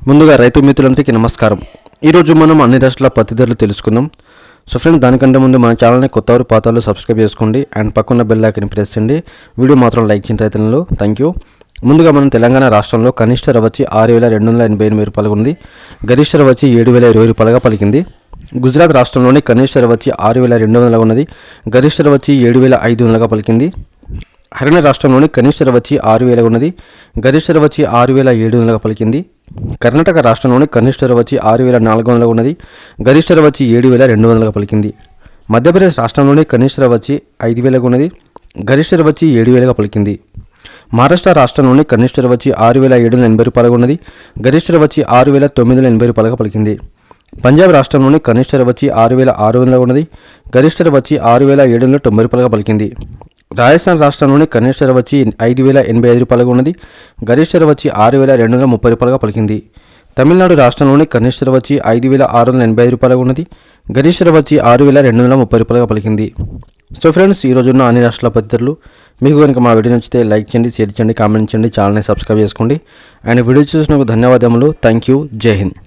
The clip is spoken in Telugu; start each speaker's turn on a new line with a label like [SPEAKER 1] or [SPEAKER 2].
[SPEAKER 1] ముందుగా రైతు మిత్రులందరికీ నమస్కారం. ఈరోజు మనం అన్ని రాష్ట్రాల పత్తి ధరలు తెలుసుకుందాం. సో ఫ్రెండ్స్, దానికంటే ముందు మన ఛానల్ని కొత్తవారు పాతవారు సబ్స్క్రైబ్ చేసుకోండి అండ్ పక్కన బెల్ ఐకాన్ ప్రెస్ చేయండి. వీడియో మాత్రం లైక్ చేయండి రైతులలో. Thank you. ముందుగా మనం తెలంగాణ రాష్ట్రంలో కనిష్ట ధర వచ్చి 6,288 రూపాయలు ఉంది. గరిష్ట ధర వచ్చి 7,020 రూపాయలుగా పలికింది. గుజరాత్ రాష్ట్రంలోని కనిష్ట ధర వచ్చి 6,200 ఉన్నది. గరిష్ట ధర వచ్చి 7,500గా పలికింది. హర్యానా రాష్ట్రంలోని కనిష్ట ధర వచ్చి 6,000 ఉన్నది. గరిష్ట ధర వచ్చి 6,700గా పలికింది. కర్ణాటక రాష్ట్రంలోని కనిష్ట ధర వచ్చి 6,400 ఉన్నది. గరిష్ట ధర వచ్చి 7,200గా పలికింది. మధ్యప్రదేశ్ రాష్ట్రంలోని కనిష్ట ధర వచ్చి 5,000 ఉన్నది. గరిష్ట ధర వచ్చి 7,000గా పలికింది. మహారాష్ట్ర రాష్ట్రంలోని కనిష్ట ధర వచ్చి 6,780 రూపాయలుగా ఉన్నది. గరిష్ట ధర వచ్చి 6,980 రూపాయలుగా పలికింది. పంజాబ్ రాష్ట్రంలోని కనిష్ట ధర వచ్చి 6,600 ఉన్నది. గరిష్ట ధర వచ్చి 6,790 రూపాయలుగా పలికింది. రాజస్థాన్ రాష్ట్రంలోని కనిష్ట ధర వచ్చి 5,085 రూపాయలుగా ఉన్నది. గరిష్ట ధర వచ్చి 6,230 రూపాయలుగా పలికింది. తమిళనాడు రాష్ట్రంలోని కనిష్ట ధర వచ్చి 5,685 రూపాయలుగా ఉన్నది. గరిష్ట ధర వచ్చి 6,230 రూపాయలుగా పలికింది. సో ఫ్రెండ్స్, ఈరోజున్న అన్ని రాష్ట్రాల పత్తి ధరలు. మీకు కనుక మా వీడియో నచ్చితే లైక్ చేయండి, షేర్ చేయండి, కామెంట్ చేయండి, ఛానల్ని సబ్స్క్రైబ్ చేసుకోండి. అండ్ వీడియో చూసినందుకు ధన్యవాదములు. Thank you. జై హింద్.